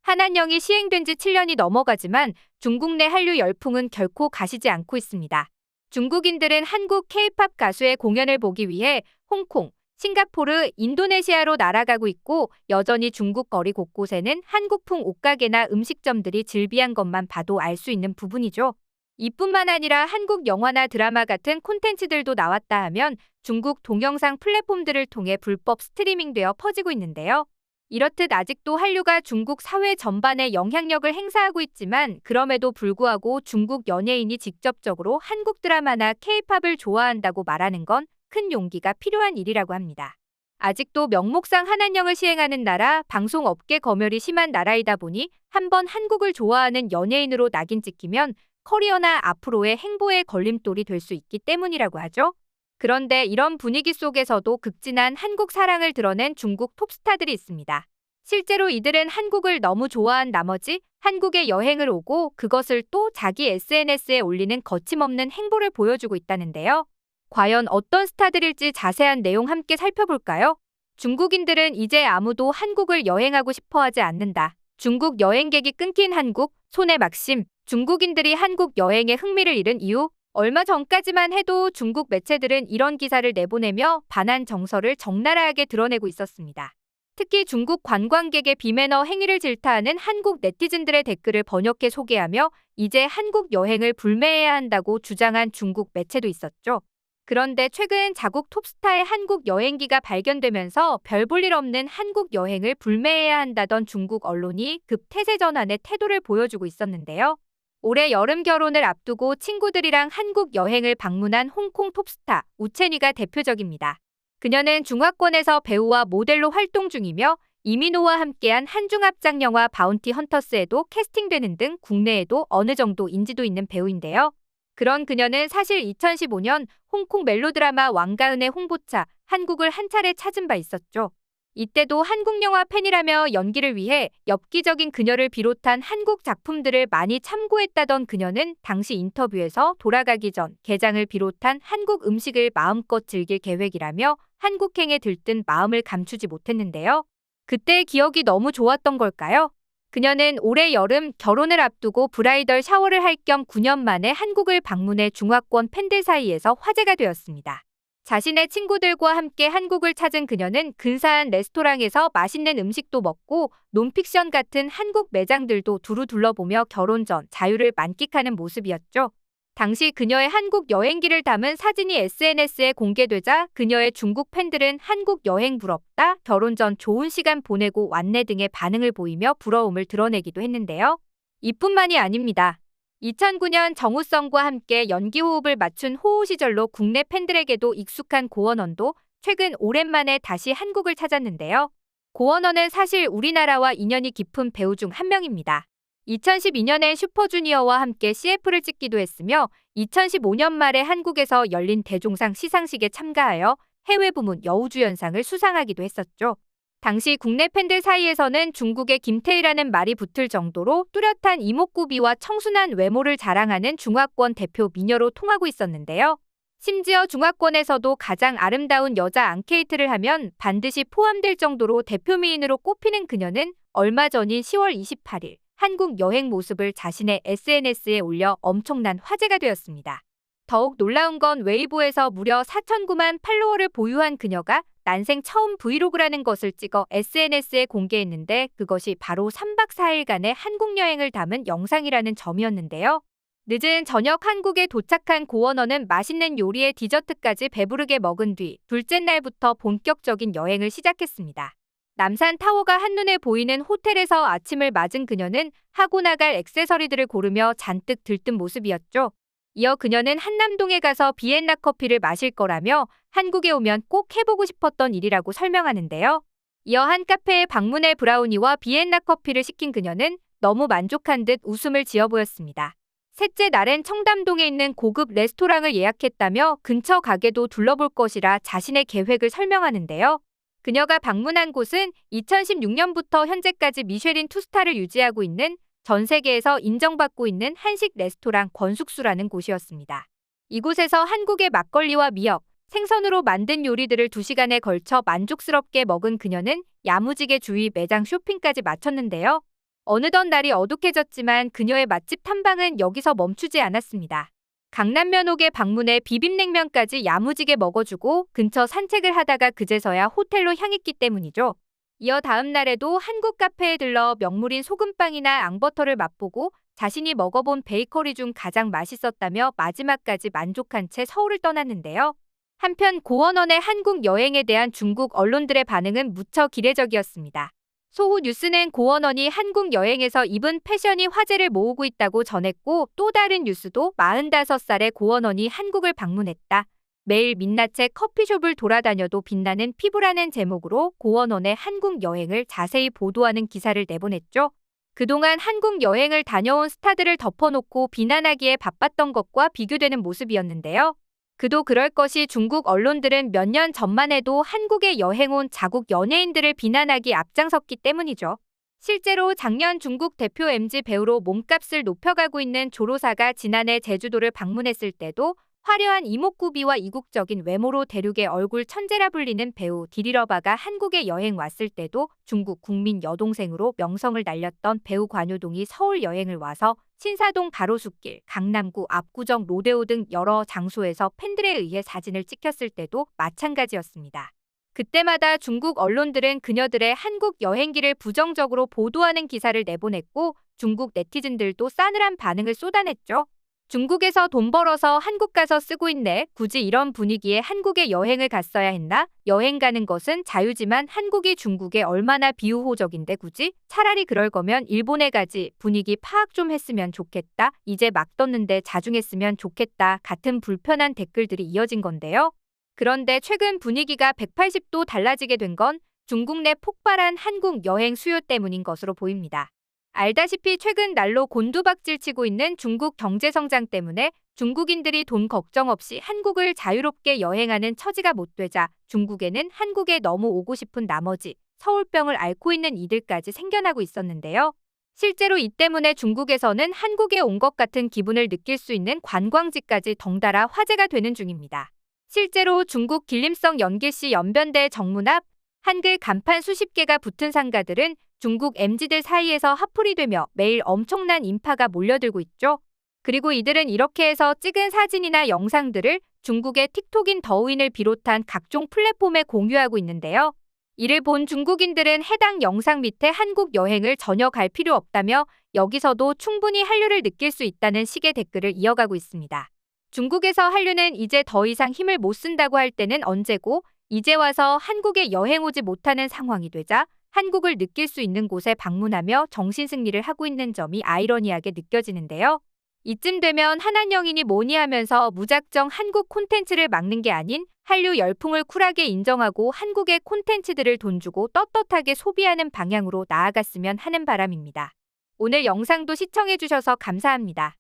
한한령이 시행된 지 7년이 넘어가지만 중국 내 한류 열풍은 결코 가시지 않고 있습니다. 중국인들은 한국 K-팝 가수의 공연을 보기 위해 홍콩, 싱가포르, 인도네시아로 날아가고 있고 여전히 중국 거리 곳곳에는 한국풍 옷가게나 음식점들이 즐비한 것만 봐도 알 수 있는 부분이죠. 이뿐만 아니라 한국 영화나 드라마 같은 콘텐츠들도 나왔다 하면 중국 동영상 플랫폼들을 통해 불법 스트리밍되어 퍼지고 있는데요. 이렇듯 아직도 한류가 중국 사회 전반에 영향력을 행사하고 있지만 그럼에도 불구하고 중국 연예인이 직접적으로 한국 드라마나 K-팝을 좋아한다고 말하는 건 큰 용기가 필요한 일이라고 합니다. 아직도 명목상 한한령을 시행하는 나라, 방송업계 검열이 심한 나라이다 보니 한번 한국을 좋아하는 연예인으로 낙인 찍히면 커리어나 앞으로의 행보의 걸림돌이 될 수 있기 때문이라고 하죠. 그런데 이런 분위기 속에서도 극진한 한국 사랑을 드러낸 중국 톱스타들이 있습니다. 실제로 이들은 한국을 너무 좋아한 나머지 한국에 여행을 오고 그것을 또 자기 SNS에 올리는 거침없는 행보를 보여주고 있다는데요. 과연 어떤 스타들일지 자세한 내용 함께 살펴볼까요? 중국인들은 이제 아무도 한국을 여행하고 싶어 하지 않는다. 중국 여행객이 끊긴 한국, 손해 막심. 중국인들이 한국 여행에 흥미를 잃은 이유? 얼마 전까지만 해도 중국 매체들은 이런 기사를 내보내며 반한 정서를 적나라하게 드러내고 있었습니다. 특히 중국 관광객의 비매너 행위를 질타하는 한국 네티즌들의 댓글을 번역해 소개하며 이제 한국 여행을 불매해야 한다고 주장한 중국 매체도 있었죠. 그런데 최근 자국 톱스타의 한국 여행기가 발견되면서 별 볼 일 없는 한국 여행을 불매해야 한다던 중국 언론이 급 태세 전환의 태도를 보여주고 있었는데요. 올해 여름 결혼을 앞두고 친구들이랑 한국 여행을 방문한 홍콩 톱스타 우첸이가 대표적입니다. 그녀는 중화권에서 배우와 모델로 활동 중이며 이민호와 함께한 한중합작 영화 바운티 헌터스에도 캐스팅되는 등 국내에도 어느 정도 인지도 있는 배우인데요. 그런 그녀는 사실 2015년 홍콩 멜로드라마 왕가은의 홍보차 한국을 한 차례 찾은 바 있었죠. 이때도 한국 영화 팬이라며 연기를 위해 엽기적인 그녀를 비롯한 한국 작품들을 많이 참고했다던 그녀는 당시 인터뷰에서 돌아가기 전 게장을 비롯한 한국 음식을 마음껏 즐길 계획이라며 한국행에 들뜬 마음을 감추지 못했는데요. 그때의 기억이 너무 좋았던 걸까요? 그녀는 올해 여름 결혼을 앞두고 브라이덜 샤워를 할 겸 9년 만에 한국을 방문해 중화권 팬들 사이에서 화제가 되었습니다. 자신의 친구들과 함께 한국을 찾은 그녀는 근사한 레스토랑에서 맛있는 음식도 먹고 논픽션 같은 한국 매장들도 두루 둘러보며 결혼 전 자유를 만끽하는 모습이었죠. 당시 그녀의 한국 여행기를 담은 사진이 SNS에 공개되자 그녀의 중국 팬들은 한국 여행 부럽다, 결혼 전 좋은 시간 보내고 왔네 등의 반응을 보이며 부러움을 드러내기도 했는데요. 이뿐만이 아닙니다. 2009년 정우성과 함께 연기 호흡을 맞춘 호우 시절로 국내 팬들에게도 익숙한 고원원도 최근 오랜만에 다시 한국을 찾았는데요. 고원원은 사실 우리나라와 인연이 깊은 배우 중 한 명입니다. 2012년엔 슈퍼주니어와 함께 CF를 찍기도 했으며 2015년 말에 한국에서 열린 대종상 시상식에 참가하여 해외 부문 여우주연상을 수상하기도 했었죠. 당시 국내 팬들 사이에서는 중국의 김태희라는 말이 붙을 정도로 뚜렷한 이목구비와 청순한 외모를 자랑하는 중화권 대표 미녀로 통하고 있었는데요. 심지어 중화권에서도 가장 아름다운 여자 앙케이트를 하면 반드시 포함될 정도로 대표 미인으로 꼽히는 그녀는 얼마 전인 10월 28일 한국 여행 모습을 자신의 SNS에 올려 엄청난 화제가 되었습니다. 더욱 놀라운 건 웨이보에서 무려 4,900만 팔로워를 보유한 그녀가 난생 처음 브이로그라는 것을 찍어 SNS에 공개했는데 그것이 바로 3박 4일간의 한국 여행을 담은 영상이라는 점이었는데요. 늦은 저녁 한국에 도착한 고원원은 맛있는 요리에 디저트까지 배부르게 먹은 뒤 둘째 날부터 본격적인 여행을 시작했습니다. 남산 타워가 한눈에 보이는 호텔에서 아침을 맞은 그녀는 하고 나갈 액세서리들을 고르며 잔뜩 들뜬 모습이었죠. 이어 그녀는 한남동에 가서 비엔나 커피를 마실 거라며 한국에 오면 꼭 해보고 싶었던 일이라고 설명하는데요. 이어 한 카페에 방문해 브라우니와 비엔나 커피를 시킨 그녀는 너무 만족한 듯 웃음을 지어 보였습니다. 셋째 날엔 청담동에 있는 고급 레스토랑을 예약했다며 근처 가게도 둘러볼 것이라 자신의 계획을 설명하는데요. 그녀가 방문한 곳은 2016년부터 현재까지 미쉐린 2스타를 유지하고 있는 전 세계에서 인정받고 있는 한식 레스토랑 권숙수라는 곳이었습니다. 이곳에서 한국의 막걸리와 미역, 생선으로 만든 요리들을 2시간에 걸쳐 만족스럽게 먹은 그녀는 야무지게 주위 매장 쇼핑까지 마쳤는데요. 어느덧 날이 어둑해졌지만 그녀의 맛집 탐방은 여기서 멈추지 않았습니다. 강남 면옥에 방문해 비빔냉면까지 야무지게 먹어주고 근처 산책을 하다가 그제서야 호텔로 향했기 때문이죠. 이어 다음 날에도 한국 카페에 들러 명물인 소금빵이나 앙버터를 맛보고 자신이 먹어본 베이커리 중 가장 맛있었다며 마지막까지 만족한 채 서울을 떠났는데요. 한편 고원원의 한국 여행에 대한 중국 언론들의 반응은 무척 기례적이었습니다. 소후 뉴스는 고원원이 한국 여행에서 입은 패션이 화제를 모으고 있다고 전했고, 또 다른 뉴스도 45살의 고원원이 한국을 방문했다. 매일 민낯에 커피숍을 돌아다녀도 빛나는 피부라는 제목으로 고원원의 한국 여행을 자세히 보도하는 기사를 내보냈죠. 그동안 한국 여행을 다녀온 스타들을 덮어놓고 비난하기에 바빴던 것과 비교되는 모습이었는데요. 그도 그럴 것이 중국 언론들은 몇 년 전만 해도 한국에 여행 온 자국 연예인들을 비난하기 앞장섰기 때문이죠. 실제로 작년 중국 대표 MZ 배우로 몸값을 높여가고 있는 조로사가 지난해 제주도를 방문했을 때도 화려한 이목구비와 이국적인 외모로 대륙의 얼굴 천재라 불리는 배우 디리러바가 한국에 여행 왔을 때도 중국 국민 여동생으로 명성을 날렸던 배우 관효동이 서울 여행을 와서 신사동 가로수길, 강남구 압구정 로데오 등 여러 장소에서 팬들에 의해 사진을 찍혔을 때도 마찬가지였습니다. 그때마다 중국 언론들은 그녀들의 한국 여행기를 부정적으로 보도하는 기사를 내보냈고, 중국 네티즌들도 싸늘한 반응을 쏟아냈죠. 중국에서 돈 벌어서 한국 가서 쓰고 있네. 굳이 이런 분위기에 한국에 여행을 갔어야 했나? 여행 가는 것은 자유지만 한국이 중국에 얼마나 비우호적인데 굳이? 차라리 그럴 거면 일본에 가지. 분위기 파악 좀 했으면 좋겠다. 이제 막 떴는데 자중했으면 좋겠다. 같은 불편한 댓글들이 이어진 건데요. 그런데 최근 분위기가 180도 달라지게 된 건 중국 내 폭발한 한국 여행 수요 때문인 것으로 보입니다. 알다시피 최근 날로 곤두박질치고 있는 중국 경제 성장 때문에 중국인들이 돈 걱정 없이 한국을 자유롭게 여행하는 처지가 못 되자 중국에는 한국에 너무 오고 싶은 나머지 서울병을 앓고 있는 이들까지 생겨나고 있었는데요. 실제로 이 때문에 중국에서는 한국에 온 것 같은 기분을 느낄 수 있는 관광지까지 덩달아 화제가 되는 중입니다. 실제로 중국 길림성 연길시 연변대 정문 앞 한글 간판 수십 개가 붙은 상가들은 중국 MZ들 사이에서 핫플이 되며 매일 엄청난 인파가 몰려들고 있죠. 그리고 이들은 이렇게 해서 찍은 사진이나 영상들을 중국의 틱톡인 더우인을 비롯한 각종 플랫폼에 공유하고 있는데요. 이를 본 중국인들은 해당 영상 밑에 한국 여행을 전혀 갈 필요 없다며 여기서도 충분히 한류를 느낄 수 있다는 식의 댓글을 이어가고 있습니다. 중국에서 한류는 이제 더 이상 힘을 못 쓴다고 할 때는 언제고, 이제 와서 한국에 여행 오지 못하는 상황이 되자 한국을 느낄 수 있는 곳에 방문하며 정신승리를 하고 있는 점이 아이러니하게 느껴지는데요. 이쯤 되면 한한영이니 뭐니 하면서 무작정 한국 콘텐츠를 막는 게 아닌 한류 열풍을 쿨하게 인정하고 한국의 콘텐츠들을 돈 주고 떳떳하게 소비하는 방향으로 나아갔으면 하는 바람입니다. 오늘 영상도 시청해주셔서 감사합니다.